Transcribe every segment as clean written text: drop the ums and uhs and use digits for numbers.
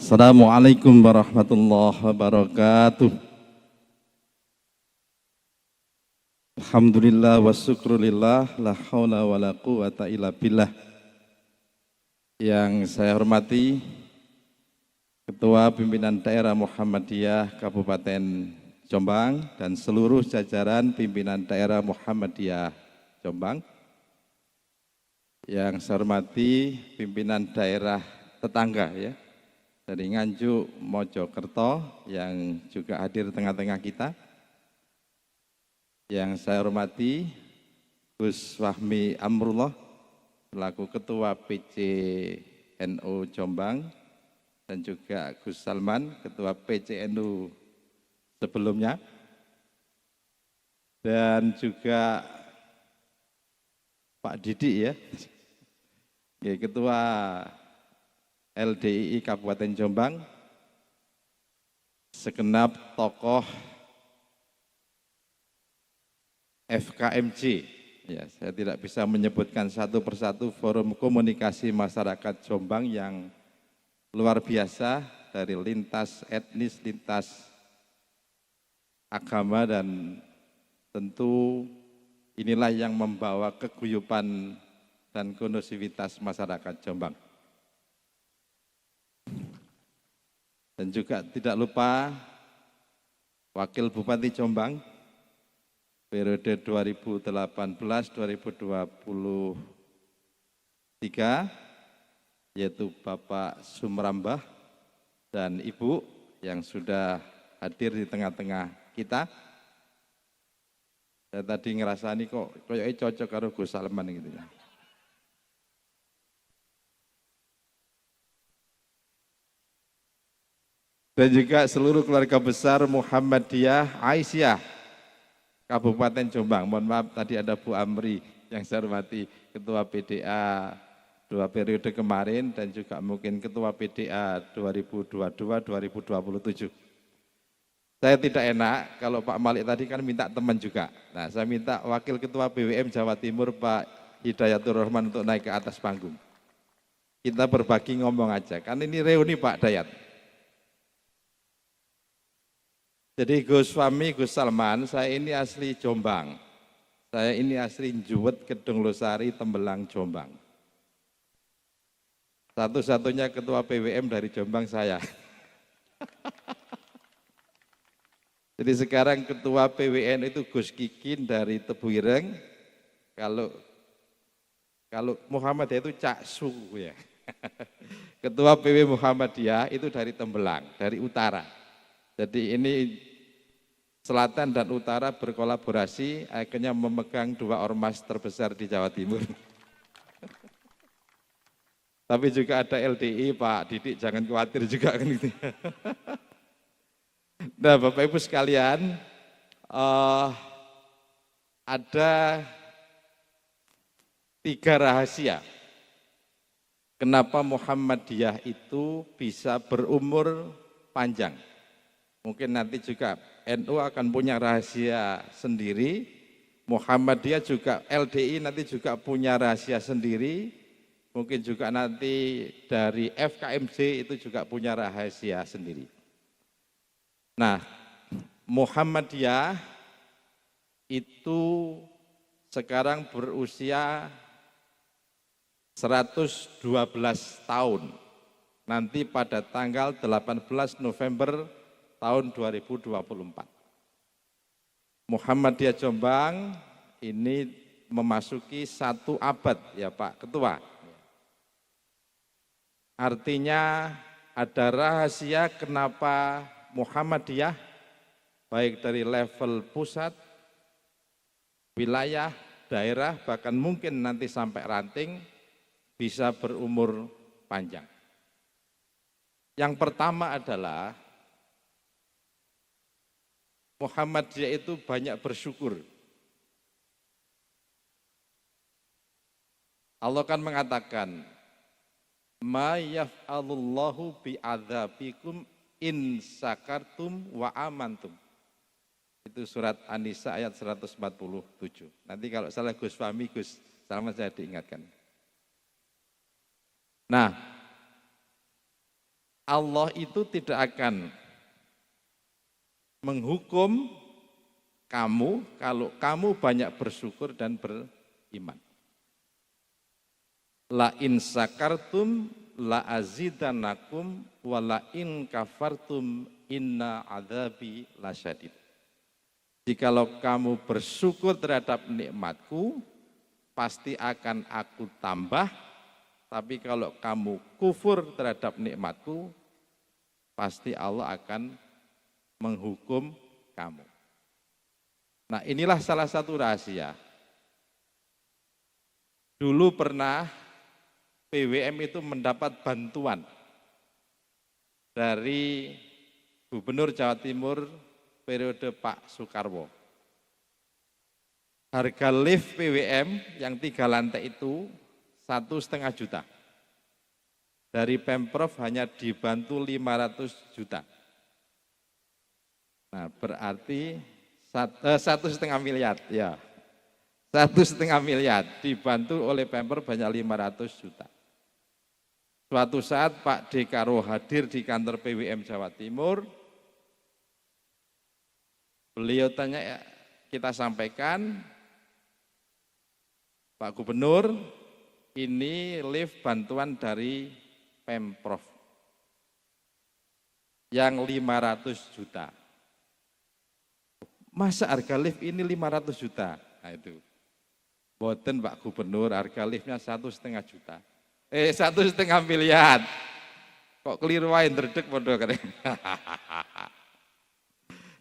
Assalamualaikum warahmatullahi wabarakatuh. Alhamdulillah wa syukrulillah, la haula wa la quwata illa billah. Yang saya hormati Ketua Pimpinan Daerah Muhammadiyah Kabupaten Jombang dan seluruh jajaran Pimpinan Daerah Muhammadiyah Jombang. Yang saya hormati Pimpinan Daerah tetangga ya, dari Nganjuk, Mojokerto yang juga hadir di tengah-tengah kita. Yang saya hormati Gus Fahmi Amrullah selaku Ketua PCNU Jombang dan juga Gus Salman Ketua PCNU sebelumnya, dan juga Pak Didi ya, Ketua LDII Kabupaten Jombang, segenap tokoh FKMJ, ya, saya tidak bisa menyebutkan satu persatu forum komunikasi masyarakat Jombang yang luar biasa dari lintas etnis, lintas agama, dan tentu inilah yang membawa keguyuban dan kondusivitas masyarakat Jombang. Dan juga tidak lupa Wakil Bupati Jombang periode 2018-2023 yaitu Bapak Sumrambah dan Ibu yang sudah hadir di tengah-tengah kita. Saya tadi ngerasani kok kayaknya cocok karo Gus Salman gitu ya. Dan juga seluruh keluarga besar Muhammadiyah Aisyah Kabupaten Jombang. Mohon maaf tadi ada Bu Amri yang saya hormati, Ketua PDA 2 periode kemarin dan juga mungkin Ketua PDA 2022-2027. Saya tidak enak kalau Pak Malik tadi kan minta teman juga. Nah, saya minta Wakil Ketua BWM Jawa Timur Pak Hidayatur Rahman untuk naik ke atas panggung. Kita berbagi ngomong aja, kan ini reuni Pak Dayat. Jadi Gus Fahmi, Gus Salman, saya ini asli Jombang. Saya ini asli Juwet, Kedung Losari, Tembelang, Jombang. Satu-satunya ketua PWM dari Jombang saya. Jadi sekarang ketua PWN itu Gus Kikin dari Tebuireng. Kalau Muhammadiyah itu Cak Su ya. Ketua PW Muhammadiyah itu dari Tembelang, dari utara. Jadi ini selatan dan utara berkolaborasi, akhirnya memegang 2 ormas terbesar di Jawa Timur. Tapi juga ada LDI, Pak Didik, jangan khawatir juga kan gitu. Nah, Bapak Ibu sekalian, ada 3 rahasia kenapa Muhammadiyah itu bisa berumur panjang. Mungkin nanti juga NU akan punya rahasia sendiri, Muhammadiyah juga, LDI nanti juga punya rahasia sendiri, mungkin juga nanti dari FKMJ itu juga punya rahasia sendiri. Nah, Muhammadiyah itu sekarang berusia 112 tahun, nanti pada tanggal 18 November tahun 2024. Muhammadiyah Jombang ini memasuki 1 abad ya Pak Ketua. Artinya ada rahasia kenapa Muhammadiyah baik dari level pusat, wilayah, daerah, bahkan mungkin nanti sampai ranting bisa berumur panjang. Yang pertama adalah Muhammadiyah itu banyak bersyukur. Allah kan mengatakan, "Ma yaf'alullahu bi'adzabikum in sakartum wa amantum." Itu surat An-Nisa ayat 147. Nanti kalau salah Gus Fahmi, Gus Salman saya diingatkan. Nah, Allah itu tidak akan menghukum kamu kalau kamu banyak bersyukur dan beriman. La in sakartum la azidanakum wa la in kafartum inna adzabi lasyadid. Jikalau kamu bersyukur terhadap nikmatku, pasti akan aku tambah. Tapi kalau kamu kufur terhadap nikmatku, pasti Allah akan menghukum kamu. Nah, inilah salah satu rahasia. Dulu pernah PWM itu mendapat bantuan dari Gubernur Jawa Timur periode Pak Soekarwo. Harga lift PWM yang 3 lantai itu 1,5 juta. Dari Pemprov hanya dibantu 500 juta. Nah, berarti 1,5 miliar, ya. 1,5 miliar dibantu oleh Pemprov hanya 500 juta. Suatu saat Pak Dekaro hadir di kantor PWM Jawa Timur. Beliau tanya, kita sampaikan, Pak Gubernur, ini lift bantuan dari Pemprov yang 500 juta. Masa harga lift ini 500 juta? Nah itu. Boten Pak Gubernur, harga liftnya 1,5 juta. 1,5 miliar. Kok keliru wae ndredeg padha kene.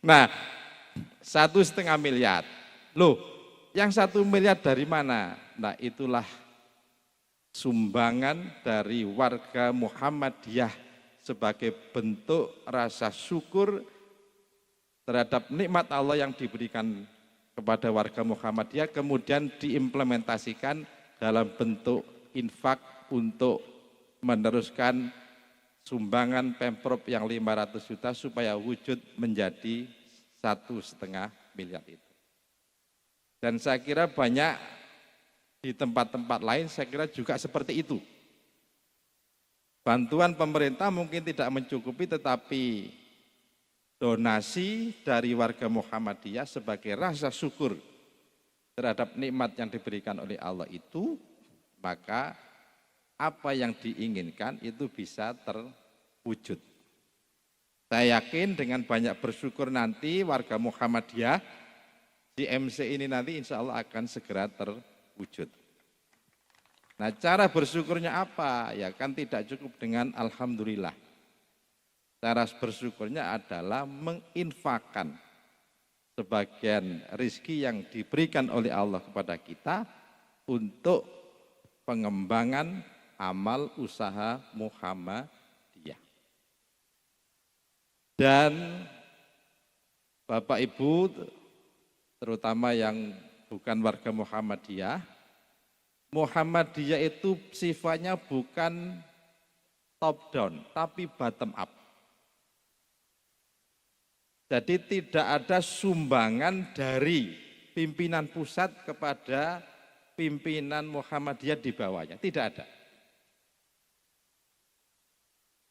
Nah, 1,5 miliar. Loh, yang 1 miliar dari mana? Nah, itulah sumbangan dari warga Muhammadiyah sebagai bentuk rasa syukur terhadap nikmat Allah yang diberikan kepada warga Muhammadiyah, kemudian diimplementasikan dalam bentuk infak untuk meneruskan sumbangan Pemprov yang 500 juta supaya wujud menjadi 1,5 miliar itu. Dan saya kira banyak di tempat-tempat lain saya kira juga seperti itu. Bantuan pemerintah mungkin tidak mencukupi, tetapi donasi dari warga Muhammadiyah sebagai rasa syukur terhadap nikmat yang diberikan oleh Allah itu, maka apa yang diinginkan itu bisa terwujud. Saya yakin dengan banyak bersyukur nanti warga Muhammadiyah di MC ini nanti insya Allah akan segera terwujud. Nah, cara bersyukurnya apa? Ya kan tidak cukup dengan alhamdulillah. Cara bersyukurnya adalah menginfakkan sebagian rizki yang diberikan oleh Allah kepada kita untuk pengembangan amal usaha Muhammadiyah. Dan Bapak Ibu, terutama yang bukan warga Muhammadiyah, Muhammadiyah itu sifatnya bukan top down, tapi bottom up. Jadi tidak ada sumbangan dari pimpinan pusat kepada pimpinan Muhammadiyah di bawahnya, tidak ada.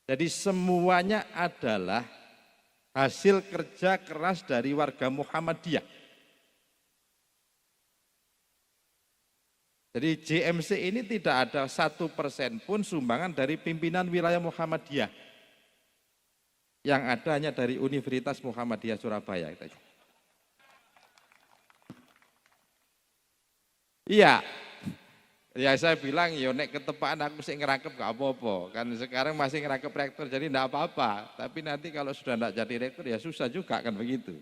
Jadi semuanya adalah hasil kerja keras dari warga Muhammadiyah. Jadi JMC ini tidak ada 1% pun sumbangan dari pimpinan wilayah Muhammadiyah. Yang ada hanya dari Universitas Muhammadiyah Surabaya. Iya, ya saya bilang, ya nek ketepaan aku sih ngerakep gak apa-apa. Kan sekarang masih ngerakep rektor, jadi enggak apa-apa. Tapi nanti kalau sudah enggak jadi rektor ya susah juga kan begitu.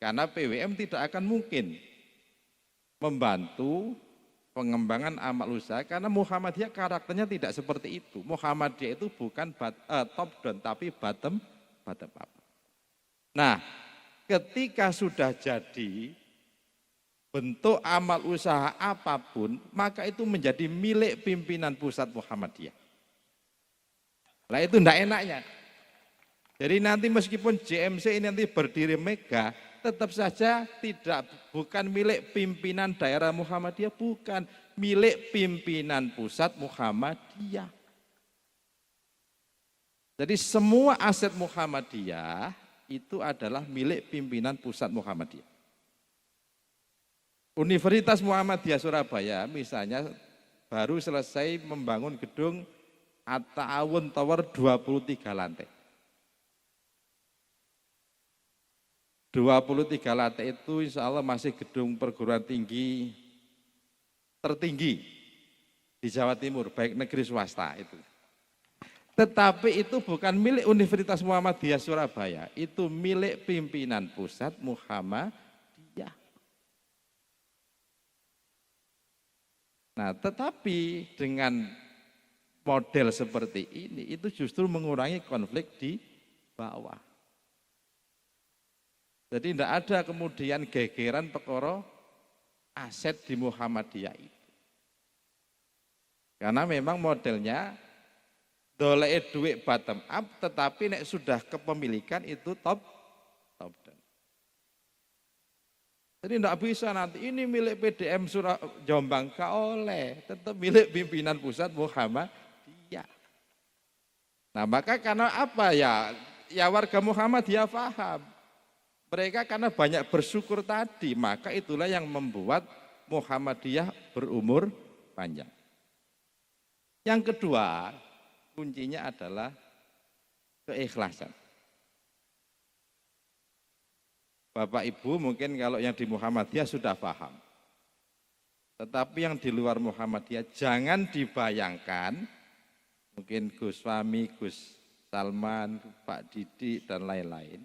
Karena PWM tidak akan mungkin membantu pengembangan amal usaha, karena Muhammadiyah karakternya tidak seperti itu. Muhammadiyah itu bukan top down, tapi bottom up. Nah, ketika sudah jadi bentuk amal usaha apapun, maka itu menjadi milik pimpinan pusat Muhammadiyah. Nah itu enggak enaknya. Jadi nanti meskipun JMC ini nanti berdiri mega, tetap saja bukan milik pimpinan daerah Muhammadiyah, bukan milik pimpinan pusat Muhammadiyah. Jadi semua aset Muhammadiyah itu adalah milik pimpinan pusat Muhammadiyah. Universitas Muhammadiyah Surabaya misalnya baru selesai membangun gedung At-Ta'awun Tower 23 lantai. 23 lantai itu insya Allah masih gedung perguruan tinggi tertinggi di Jawa Timur, baik negeri swasta itu. Tetapi itu bukan milik Universitas Muhammadiyah Surabaya, itu milik pimpinan pusat Muhammadiyah. Nah, tetapi dengan model seperti ini itu justru mengurangi konflik di bawah. Jadi tidak ada kemudian gegeran perkara aset di Muhammadiyah itu. Karena memang modelnya dolek duit bottom up, tetapi nek sudah kepemilikan itu top down. Jadi tidak bisa nanti ini milik PDM Jombang, gak oleh, tetap milik pimpinan pusat Muhammadiyah. Nah maka karena apa ya warga Muhammadiyah paham. Mereka karena banyak bersyukur tadi, maka itulah yang membuat Muhammadiyah berumur panjang. Yang kedua, kuncinya adalah keikhlasan. Bapak Ibu mungkin kalau yang di Muhammadiyah sudah paham. Tetapi yang di luar Muhammadiyah jangan dibayangkan, mungkin Gus Fahmi, Gus Salman, Pak Didi dan lain-lain.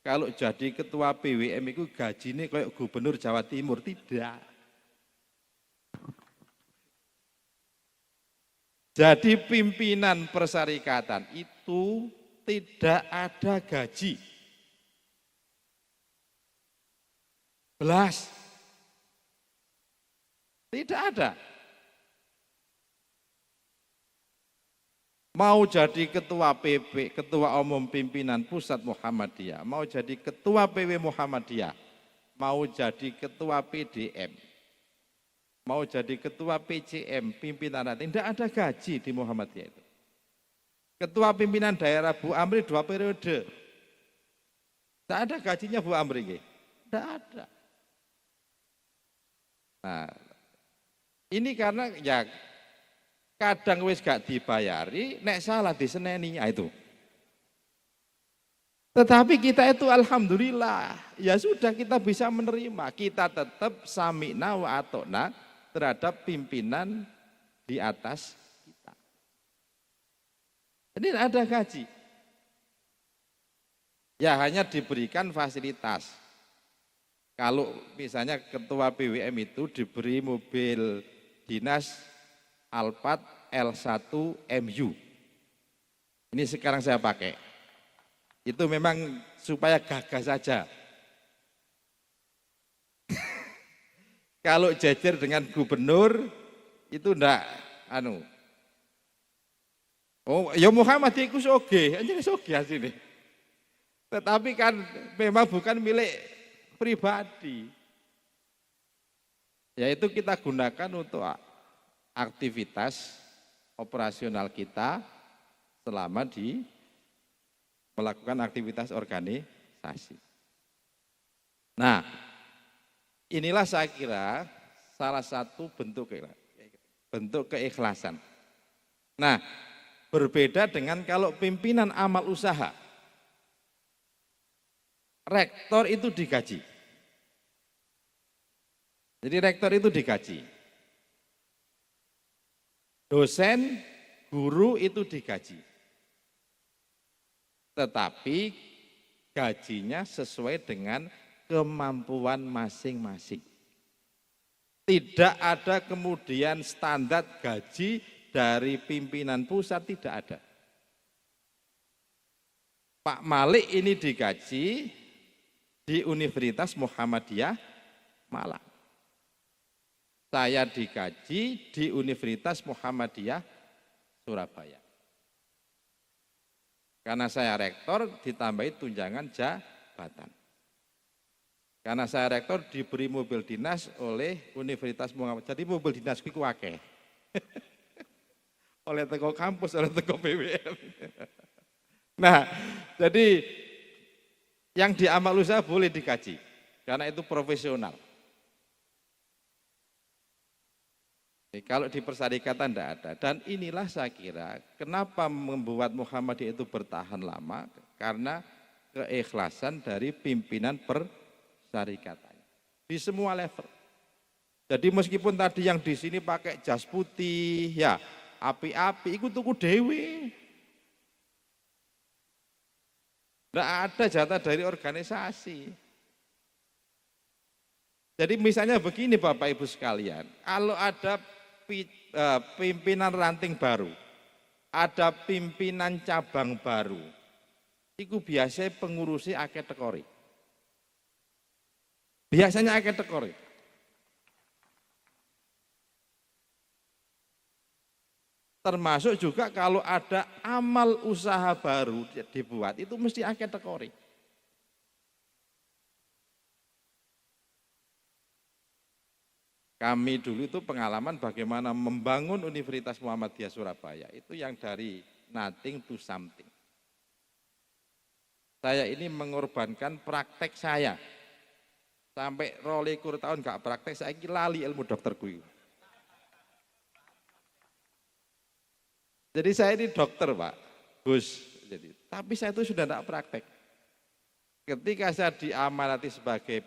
Kalau jadi ketua PWM itu gajinya kayak gubernur Jawa Timur, tidak. Jadi pimpinan persyarikatan itu tidak ada gaji. Belas. Tidak ada. Mau jadi ketua PP, ketua umum pimpinan pusat Muhammadiyah, mau jadi ketua PW Muhammadiyah, mau jadi ketua PDM, mau jadi ketua PCM, pimpinan ranting, tidak ada gaji di Muhammadiyah itu. Ketua pimpinan daerah Bu Amri 2 periode. Tidak ada gajinya Bu Amri. Tidak ada. Nah, ini karena ya kadang wis gak dibayari, nek salah diseneni itu. Tetapi kita itu alhamdulillah, ya sudah kita bisa menerima, kita tetap sami'na wa atokna terhadap pimpinan di atas kita. Jadi tidak ada gaji. Ya hanya diberikan fasilitas. Kalau misalnya ketua PWM itu diberi mobil dinas Alphard L1 MU. Ini sekarang saya pakai. Itu memang supaya gagah saja. Kalau jejer dengan gubernur itu ndak Oh, ya Muhammad iku soge, anjene soge asline. Tetapi kan memang bukan milik pribadi. Yaitu kita gunakan untuk aktivitas operasional kita selama melakukan aktivitas organisasi. Nah, inilah saya kira salah satu bentuk keikhlasan. Nah, berbeda dengan kalau pimpinan amal usaha. Rektor itu digaji. Jadi rektor itu digaji. Dosen, guru itu digaji. Tetapi gajinya sesuai dengan kemampuan masing-masing. Tidak ada kemudian standar gaji dari pimpinan pusat, tidak ada. Pak Malik ini digaji di Universitas Muhammadiyah Malang. Saya digaji di Universitas Muhammadiyah Surabaya. Karena saya rektor ditambahi tunjangan jabatan. Karena saya rektor diberi mobil dinas oleh Universitas Muhammadiyah. Jadi mobil dinasku itu akeh. Oleh teko kampus, oleh teko PWM. Nah, jadi yang di amal usaha boleh dikaji, karena itu profesional. Kalau di persyarikatan tidak ada. Dan inilah saya kira kenapa membuat Muhammadiyah itu bertahan lama, karena keikhlasan dari pimpinan persyarikatan di semua level. Jadi meskipun tadi yang di sini pakai jas putih, ya api-api, ikut tuku dewi. Tidak ada jatah dari organisasi. Jadi misalnya begini Bapak Ibu sekalian, kalau ada pimpinan ranting baru, ada pimpinan cabang baru, itu biasanya pengurusi akeh tekori. Biasanya akeh tekori. Termasuk juga kalau ada amal usaha baru dibuat, itu mesti akeh tekori. Kami dulu itu pengalaman bagaimana membangun Universitas Muhammadiyah Surabaya, itu yang dari nothing to something. Saya ini mengorbankan praktek saya. Sampai 22 tahun gak praktek, saya lali ilmu dokterku. Jadi saya ini dokter Pak, Gus. Tapi saya itu sudah tidak praktek. Ketika saya diamanati sebagai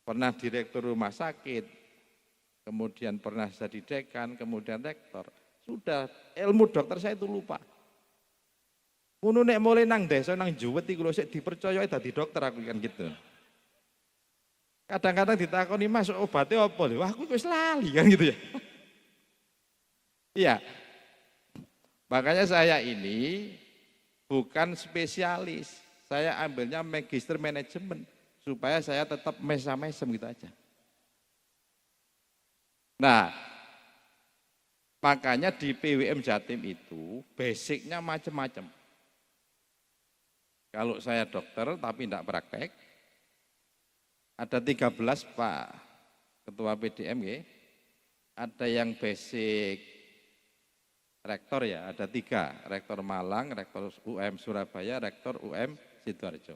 pernah direktur rumah sakit, kemudian pernah jadi dekan, kemudian rektor, sudah ilmu dokter saya itu lupa. Ngono nek mulai nang desa nang juwet iku lho sik dipercayai dadi dokter aku kan gitu. Kadang-kadang ditakoni Mas obatnya apa lho? Wah aku wis lali kan gitu ya. Iya. Makanya saya ini bukan spesialis. Saya ambilnya magister manajemen supaya saya tetap mesam-mesem gitu aja. Nah, makanya di PWM Jatim itu basicnya macam-macam. Kalau saya dokter tapi tidak praktek, ada 13 Pak Ketua PDM ya, ada yang basic rektor ya, ada 3, rektor Malang, rektor UM Surabaya, rektor UM Sidoarjo.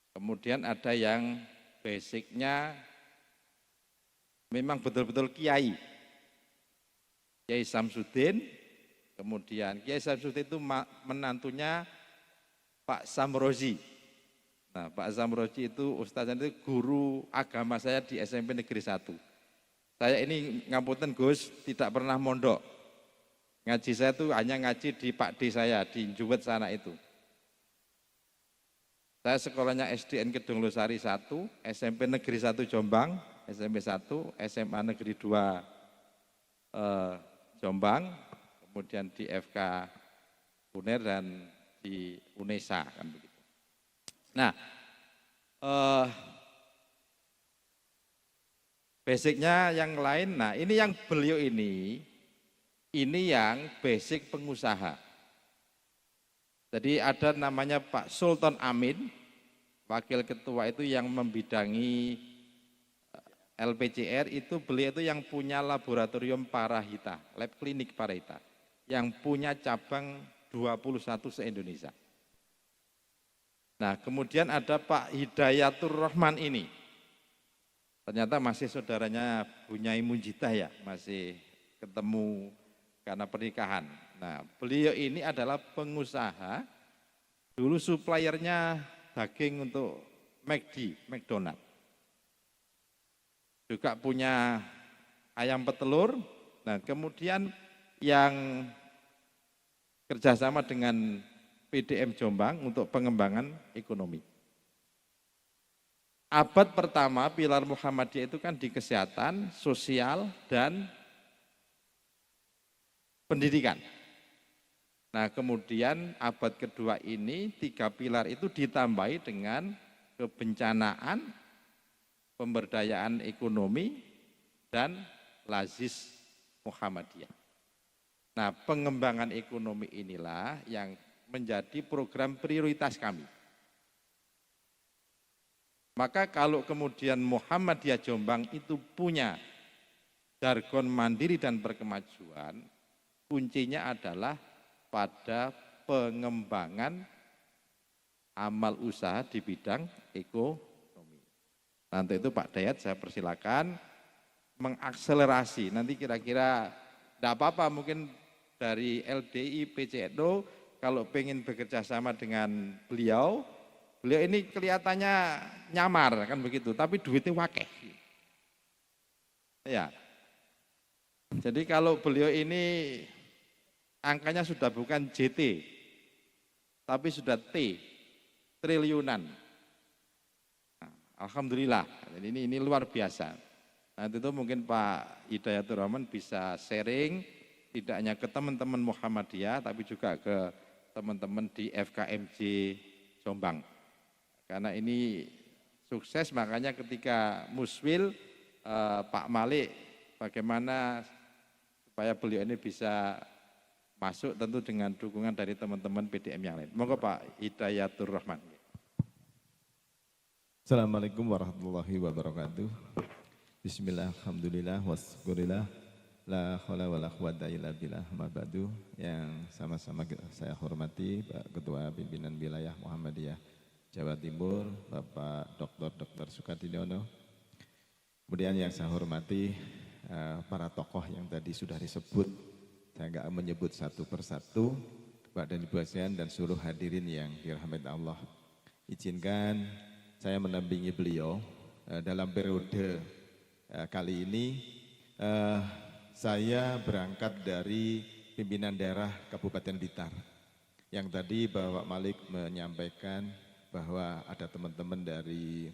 Kemudian ada yang basicnya memang betul-betul kiai. Kiai Samsudin, kemudian Kiai Samsudin itu menantunya Pak Samrozi. Nah, Pak Samrozi itu ustaznya itu guru agama saya di SMP Negeri 1. Saya ini ngapunten Gus, tidak pernah mondok. Ngaji saya itu hanya ngaji di Pak D saya, di Juwet sana itu. Saya sekolahnya SDN Kedung Losari 1, SMP Negeri 1 Jombang, SMP 1, SMA Negeri 2 Jombang, kemudian di FK UNER dan di UNESA kan begitu. Nah, basicnya yang lain, nah ini yang beliau ini yang basic pengusaha. Jadi ada namanya Pak Sultan Amin, wakil ketua itu yang membidangi LPCR, itu beliau itu yang punya laboratorium Parahita, lab klinik Parahita, yang punya cabang 21 se-Indonesia. Nah kemudian ada Pak Hidayatur Rahman ini, ternyata masih saudaranya Bunyai Munjidah ya, masih ketemu karena pernikahan. Nah beliau ini adalah pengusaha, dulu suppliernya daging untuk McDonald. Juga punya ayam petelur, nah kemudian yang kerjasama dengan PDM Jombang untuk pengembangan ekonomi. Abad pertama pilar Muhammadiyah itu kan di kesehatan, sosial, dan pendidikan. Nah kemudian abad kedua ini 3 pilar itu ditambahi dengan kebencanaan, pemberdayaan ekonomi, dan lazis Muhammadiyah. Nah pengembangan ekonomi inilah yang menjadi program prioritas kami. Maka kalau kemudian Muhammadiyah Jombang itu punya jargon mandiri dan berkemajuan, kuncinya adalah pada pengembangan amal usaha di bidang ekonomi. Nanti itu Pak Dayat saya persilakan mengakselerasi. Nanti kira-kira tidak apa-apa mungkin dari LDI PCNO kalau pengen bekerja sama dengan beliau ini kelihatannya nyamar kan begitu, tapi duitnya wakeh. Ya. Jadi kalau beliau ini angkanya sudah bukan JT, tapi sudah T, triliunan. Nah, alhamdulillah, ini luar biasa. Nanti itu mungkin Pak Hidayatur Rahman bisa sharing, tidak hanya ke teman-teman Muhammadiyah, tapi juga ke teman-teman di FKMJ Jombang. Karena ini sukses, makanya ketika Muswil, Pak Malik, bagaimana supaya beliau ini bisa masuk tentu dengan dukungan dari teman-teman PDM yang lain. Monggo Pak Hidayatur Rahman. Assalamualaikum warahmatullahi wabarakatuh. Bismillah, alhamdulillah, wassyukurillah, la haula wala quwwata illa billah, ma ba'du. Yang sama-sama saya hormati Pak Ketua Pimpinan Wilayah Muhammadiyah Jawa Timur, Bapak Dr. Sukadiono. Kemudian yang saya hormati para tokoh yang tadi sudah disebut, saya enggak menyebut satu persatu, Pak dan Ibu sekalian dan seluruh hadirin yang dirahmati Allah. Izinkan saya mendampingi beliau dalam periode kali ini. Saya berangkat dari pimpinan daerah Kabupaten Blitar, yang tadi Bapak Malik menyampaikan bahwa ada teman-teman dari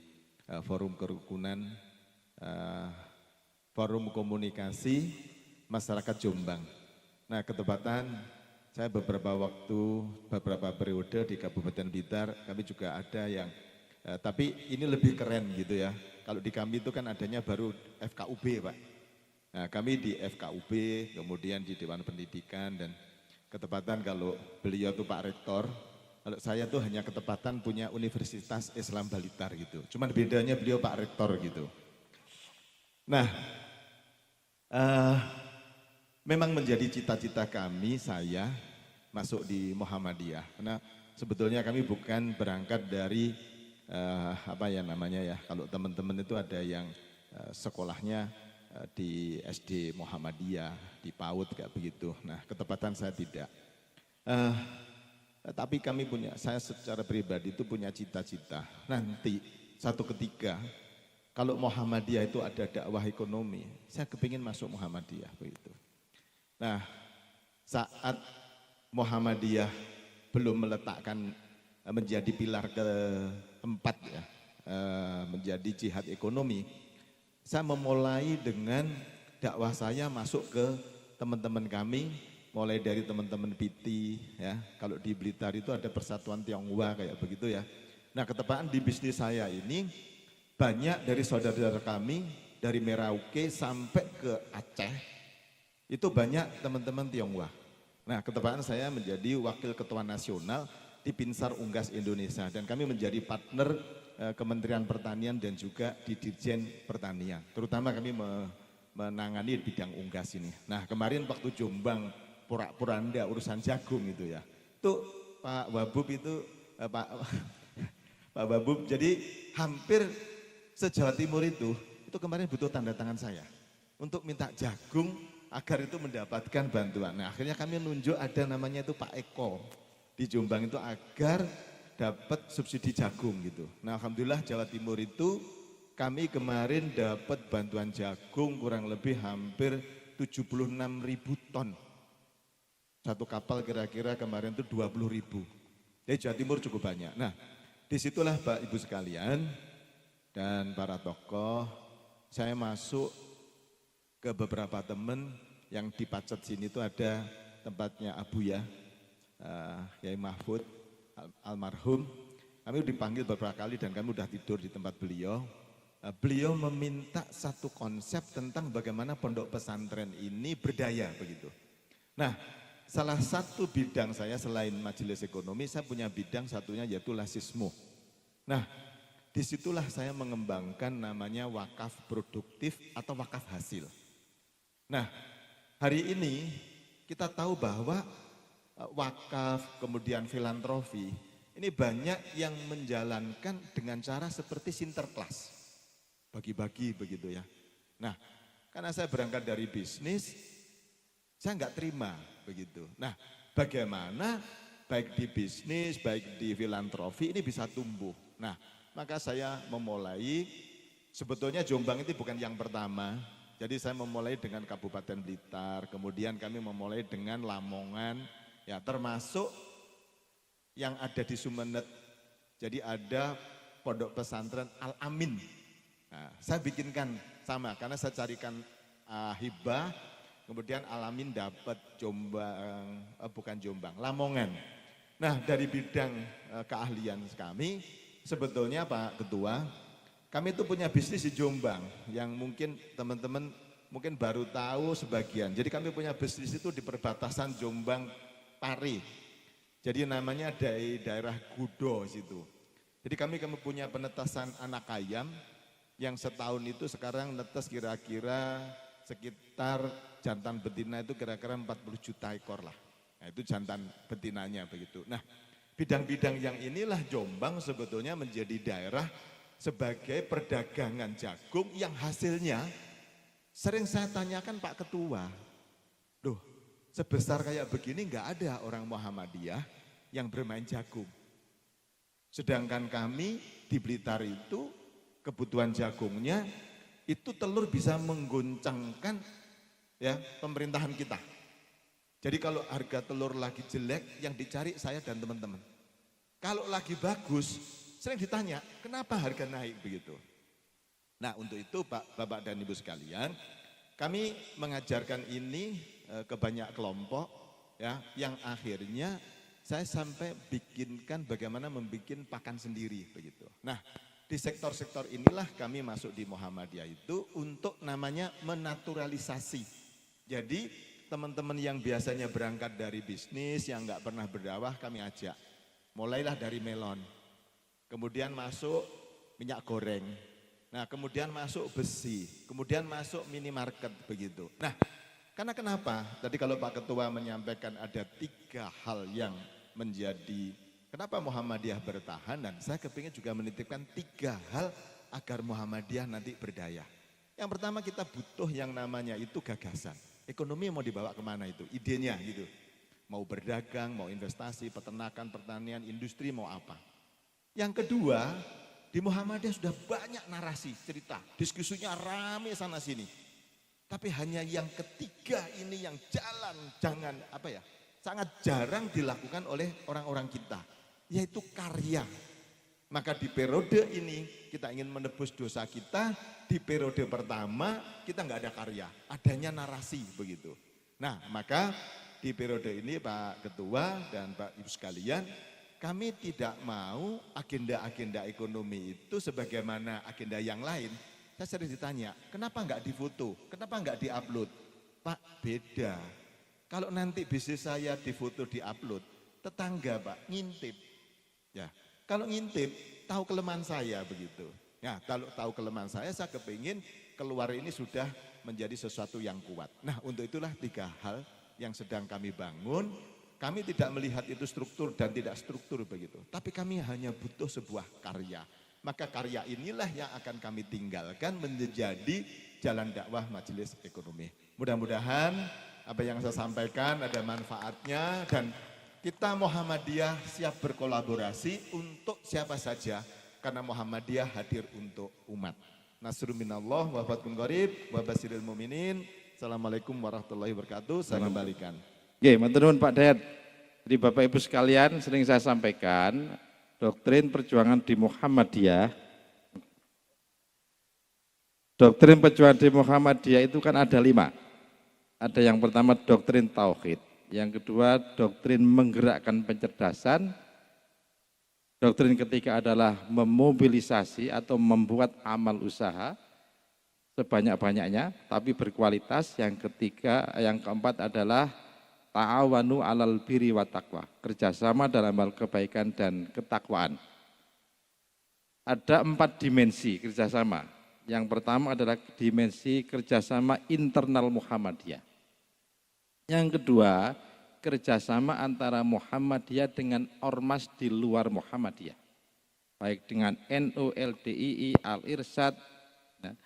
forum kerukunan, forum komunikasi masyarakat Jombang. Nah, ketepatan saya beberapa periode di Kabupaten Blitar, kami juga ada yang, tapi ini lebih keren gitu ya. Kalau di kami itu kan adanya baru FKUB Pak. Nah, kami di FKUB, kemudian di Dewan Pendidikan, dan ketepatan kalau beliau itu Pak Rektor, kalau saya tuh hanya ketepatan punya Universitas Islam Blitar gitu. Cuman bedanya beliau Pak Rektor gitu. Nah, memang menjadi cita-cita kami, saya masuk di Muhammadiyah. Karena sebetulnya kami bukan berangkat dari apa ya namanya ya, kalau teman-teman itu ada yang sekolahnya di SD Muhammadiyah, di PAUD kayak begitu. Nah, ketepatan saya tidak. Tapi kami punya, saya secara pribadi itu punya cita-cita. Nanti satu ketika kalau Muhammadiyah itu ada dakwah ekonomi, saya kepingin masuk Muhammadiyah begitu. Nah, saat Muhammadiyah belum meletakkan menjadi pilar keempat ya, menjadi jihad ekonomi, saya memulai dengan dakwah saya masuk ke teman-teman kami, mulai dari teman-teman PT ya, kalau di Blitar itu ada Persatuan Tionghoa kayak begitu ya. Nah, ketepatan di bisnis saya ini banyak dari saudara-saudara kami dari Merauke sampai ke Aceh, itu banyak teman-teman Tionghoa. Nah, ketepatan saya menjadi wakil ketua nasional di Pinsar Unggas Indonesia, dan kami menjadi partner Kementerian Pertanian dan juga di Dirjen Pertanian. Terutama kami menangani bidang unggas ini. Nah, kemarin waktu Jombang Pura-Puranda urusan jagung itu ya, itu Pak Wabub itu Pak Wabub, jadi hampir se-Jawa Timur itu kemarin butuh tanda tangan saya untuk minta jagung agar itu mendapatkan bantuan. Nah, akhirnya kami nunjuk ada namanya itu Pak Eko di Jombang itu agar dapat subsidi jagung gitu. Nah, alhamdulillah Jawa Timur itu kami kemarin dapat bantuan jagung kurang lebih hampir 76.000 ton. Satu kapal kira-kira kemarin itu 20.000. Jadi Jawa Timur cukup banyak. Nah, disitulah Bapak Ibu sekalian dan para tokoh, saya masuk ke beberapa teman yang di Pacet sini itu ada tempatnya Abu ya, Kiai Mahfud, almarhum. Kami dipanggil beberapa kali dan kami udah tidur di tempat beliau. Beliau meminta satu konsep tentang bagaimana pondok pesantren ini berdaya begitu. Nah, salah satu bidang saya selain majelis ekonomi, saya punya bidang satunya yaitu lasismu. Nah, disitulah saya mengembangkan namanya wakaf produktif atau wakaf hasil. Nah, hari ini kita tahu bahwa wakaf, kemudian filantropi, ini banyak yang menjalankan dengan cara seperti sinterklas, bagi-bagi begitu ya. Nah, karena saya berangkat dari bisnis, saya nggak terima begitu. Nah, bagaimana baik di bisnis, baik di filantropi ini bisa tumbuh. Nah, maka saya memulai, sebetulnya Jombang itu bukan yang pertama. Jadi saya memulai dengan Kabupaten Blitar, kemudian kami memulai dengan Lamongan, ya termasuk yang ada di Sumeneb. Jadi ada pondok pesantren Al-Amin. Nah, saya bikinkan sama, karena saya carikan hibah, kemudian Al-Amin dapat Jombang, bukan Jombang, Lamongan. Nah, dari bidang keahlian kami, sebetulnya Pak Ketua, kami itu punya bisnis di Jombang yang mungkin teman-teman mungkin baru tahu sebagian. Jadi kami punya bisnis itu di perbatasan Jombang Pare. Jadi namanya dari daerah Gudo situ. Jadi kami punya penetasan anak ayam yang setahun itu sekarang netes kira-kira sekitar jantan betina itu kira-kira 40 juta ekor lah. Nah, itu jantan betinanya begitu. Nah, bidang-bidang yang inilah Jombang sebetulnya menjadi daerah sebagai perdagangan jagung yang hasilnya sering saya tanyakan Pak Ketua, loh sebesar kayak begini nggak ada orang Muhammadiyah yang bermain jagung. Sedangkan kami di Blitar itu kebutuhan jagungnya itu telur bisa menggoncangkan ya pemerintahan kita. Jadi kalau harga telur lagi jelek, yang dicari saya dan teman-teman. Kalau lagi bagus, sering ditanya, kenapa harga naik begitu? Nah untuk itu Bapak dan Ibu sekalian, kami mengajarkan ini ke banyak kelompok, ya, yang akhirnya saya sampai bikinkan bagaimana membuat pakan sendiri begitu. Nah di sektor-sektor inilah kami masuk di Muhammadiyah itu untuk namanya menaturalisasi. Jadi teman-teman yang biasanya berangkat dari bisnis, yang nggak pernah berdakwah kami ajak. Mulailah dari melon, kemudian masuk minyak goreng, nah kemudian masuk besi, kemudian masuk minimarket begitu. Nah karena kenapa? Tadi kalau Pak Ketua menyampaikan ada 3 hal yang menjadi kenapa Muhammadiyah bertahan, dan saya kepingin juga menitipkan 3 hal agar Muhammadiyah nanti berdaya. Yang pertama kita butuh yang namanya itu gagasan. Ekonomi mau dibawa kemana itu, idenya gitu. Mau berdagang, mau investasi, peternakan, pertanian, industri, mau apa. Yang kedua, di Muhammadiyah sudah banyak narasi, cerita, diskusinya rame sana sini. Tapi hanya yang ketiga ini yang sangat jarang dilakukan oleh orang-orang kita, yaitu karya. Maka di periode ini kita ingin menebus dosa kita, di periode pertama kita nggak ada karya, adanya narasi begitu. Nah maka di periode ini Pak Ketua dan Pak Ibu sekalian, kami tidak mau agenda-agenda ekonomi itu sebagaimana agenda yang lain. Saya sering ditanya, kenapa nggak difoto, kenapa nggak diupload? Pak beda, kalau nanti bisnis saya difoto diupload, tetangga Pak ngintip. Ya, kalau ngintip tahu kelemahan saya begitu. Ya, kalau tahu kelemahan saya kepingin keluar ini sudah menjadi sesuatu yang kuat. Nah, untuk itulah 3 hal yang sedang kami bangun. Kami tidak melihat itu struktur dan tidak struktur begitu. Tapi kami hanya butuh sebuah karya. Maka karya inilah yang akan kami tinggalkan menjadi jalan dakwah Majelis Ekonomi. Mudah-mudahan apa yang saya sampaikan ada manfaatnya, dan kita Muhammadiyah siap berkolaborasi untuk siapa saja, karena Muhammadiyah hadir untuk umat. Nasrun minallah wa fathun qarib wa basyiril mu'minin. Assalamualaikum warahmatullahi wabarakatuh. Saya kembalikan. Oke, matur nuwun Pak Dayat. Jadi Bapak Ibu sekalian, sering saya sampaikan doktrin perjuangan di Muhammadiyah. Doktrin perjuangan di Muhammadiyah itu kan ada 5. Ada yang pertama doktrin tauhid. Yang kedua, doktrin menggerakkan pencerdasan. Doktrin ketiga adalah memobilisasi atau membuat amal usaha sebanyak-banyaknya, tapi berkualitas. Yang keempat adalah ta'awanu alal birri wa taqwa, kerjasama dalam hal kebaikan dan ketakwaan. Ada 4 dimensi kerjasama. Yang pertama adalah dimensi kerjasama internal Muhammadiyah. Yang kedua, kerjasama antara Muhammadiyah dengan ormas di luar Muhammadiyah, baik dengan NU, LDII, Al-Irsyad. Nah,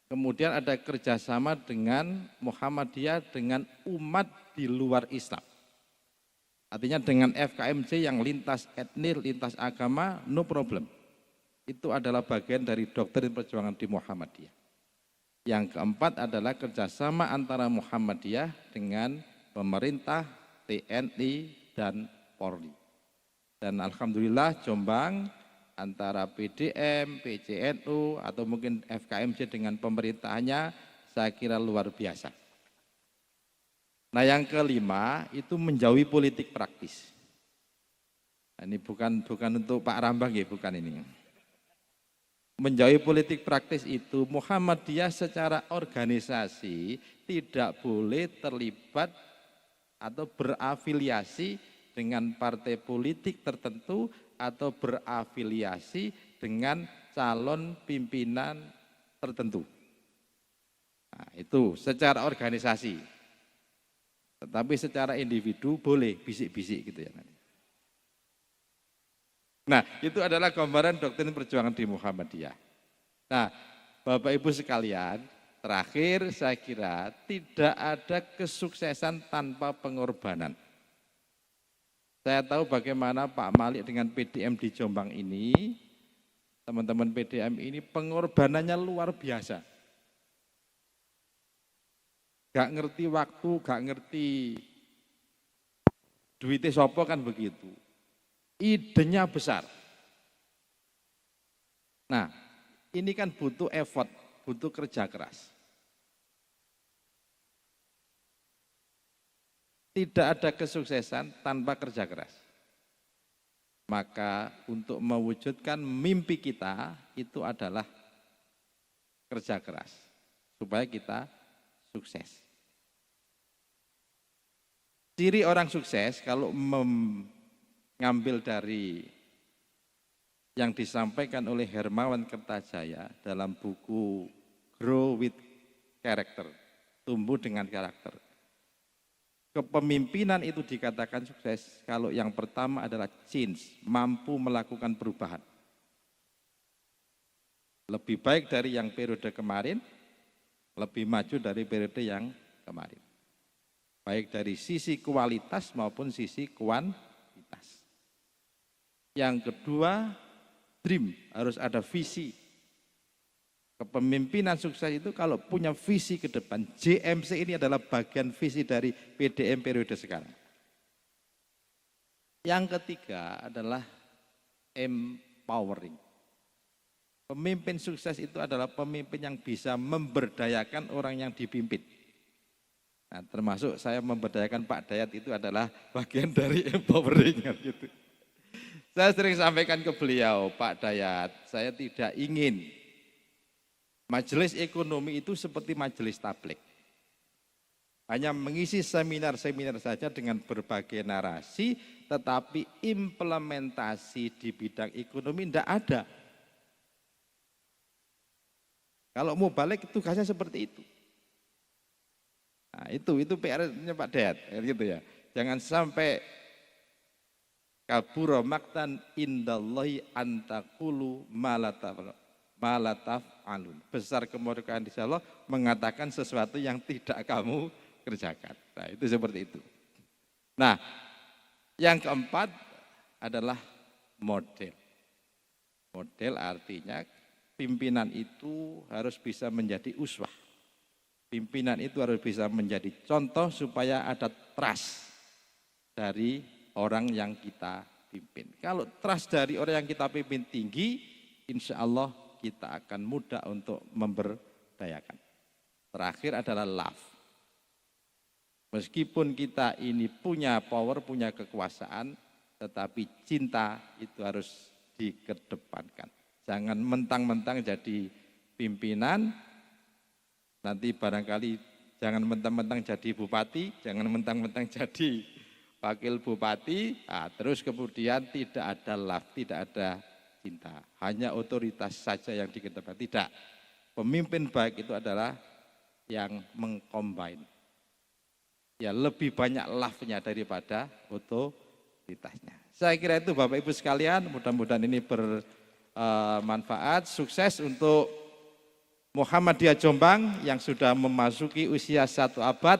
kemudian ada kerjasama dengan Muhammadiyah dengan umat di luar Islam. Artinya dengan FKMJ yang lintas etnis, lintas agama, no problem. Itu adalah bagian dari doktrin perjuangan di Muhammadiyah. Yang keempat adalah kerjasama antara Muhammadiyah dengan pemerintah, TNI, dan Polri. Dan alhamdulillah Jombang antara PDM, PCNU, atau mungkin FKMJ dengan pemerintahnya saya kira luar biasa. Nah yang kelima itu menjauhi politik praktis. Nah, ini bukan untuk Pak Rambang ya, bukan ini. Menjauhi politik praktis itu Muhammadiyah secara organisasi tidak boleh terlibat atau berafiliasi dengan partai politik tertentu atau berafiliasi dengan calon pimpinan tertentu. Nah, itu secara organisasi. Tetapi secara individu boleh bisik-bisik gitu ya. Nah, itu adalah gambaran doktrin perjuangan di Muhammadiyah. Nah, Bapak Ibu sekalian, terakhir saya kira tidak ada kesuksesan tanpa pengorbanan. Saya tahu bagaimana Pak Malik dengan PDM di Jombang ini, teman-teman PDM ini pengorbanannya luar biasa. Gak ngerti waktu, gak ngerti duitnya sopo kan begitu. Idenya besar. Nah, ini kan butuh effort, butuh kerja keras. Tidak ada kesuksesan tanpa kerja keras. Maka untuk mewujudkan mimpi kita itu adalah kerja keras. Supaya kita sukses. Ciri orang sukses kalau mengambil dari yang disampaikan oleh Hermawan Kertajaya dalam buku Grow with Character, tumbuh dengan karakter. Kepemimpinan itu dikatakan sukses kalau yang pertama adalah change, mampu melakukan perubahan. Lebih baik dari yang periode kemarin, lebih maju dari periode yang kemarin. Baik dari sisi kualitas maupun sisi kuantitas. Yang kedua, dream, harus ada visi. Kepemimpinan sukses itu kalau punya visi ke depan. JMC ini adalah bagian visi dari PDM periode sekarang. Yang ketiga adalah empowering. Pemimpin sukses itu adalah pemimpin yang bisa memberdayakan orang yang dipimpin. Nah, termasuk saya memberdayakan Pak Dayat itu adalah bagian dari empowering. Gitu. Saya sering sampaikan ke beliau, Pak Dayat, saya tidak ingin majelis ekonomi itu seperti majelis tabligh. Hanya mengisi seminar-seminar saja dengan berbagai narasi, tetapi implementasi di bidang ekonomi tidak ada. Kalau mau balik tugasnya seperti itu. Nah, itu PR-nya Pak Dayat, gitu ya. Jangan sampai kabura maktan indallahi antaqulu malataf alun. Besar kemurkaan di Allah mengatakan sesuatu yang tidak kamu kerjakan. Nah, itu seperti itu. Nah, yang keempat adalah model. Model artinya pimpinan itu harus bisa menjadi uswah. Pimpinan itu harus bisa menjadi contoh supaya ada trust dari orang yang kita pimpin. Kalau trust dari orang yang kita pimpin tinggi, insya Allah kita akan mudah untuk memberdayakan. Terakhir adalah love. Meskipun kita ini punya power, punya kekuasaan, tetapi cinta itu harus dikedepankan. Jangan mentang-mentang jadi pimpinan, nanti barangkali jangan mentang-mentang jadi bupati, jangan mentang-mentang jadi wakil bupati, terus kemudian tidak ada love, tidak ada cinta. Hanya otoritas saja yang dikedepankan. Tidak. Pemimpin baik itu adalah yang mengcombine. ya lebih banyak love-nya daripada otoritasnya. Saya kira itu Bapak Ibu sekalian, mudah-mudahan ini bermanfaat, sukses untuk Muhammadiyah Jombang yang sudah memasuki usia 1 abad.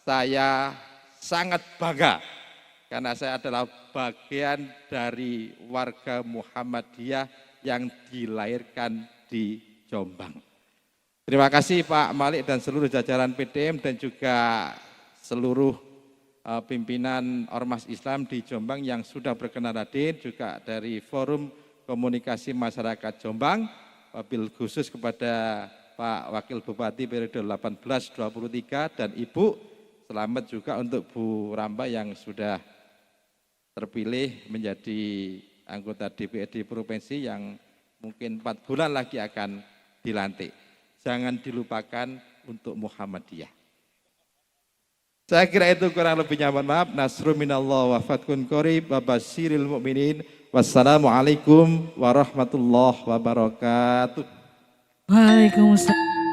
Saya sangat bangga karena saya adalah bagian dari warga Muhammadiyah yang dilahirkan di Jombang. Terima kasih Pak Malik dan seluruh jajaran PDM dan juga seluruh pimpinan Ormas Islam di Jombang yang sudah berkenan hadir, juga dari Forum Komunikasi Masyarakat Jombang, wabil khusus kepada Pak Wakil Bupati periode 18-23 dan Ibu, selamat juga untuk Bu Ramba yang sudah terpilih menjadi anggota DPRD Provinsi yang mungkin 4 bulan lagi akan dilantik. Jangan dilupakan untuk Muhammadiyah. Saya kira itu kurang lebihnya, mohon maaf. Nasrun minallah wa fathun qarib wa basyiril mu'minin. Wassalamualaikum warahmatullahi wabarakatuh. Waalaikumsalam.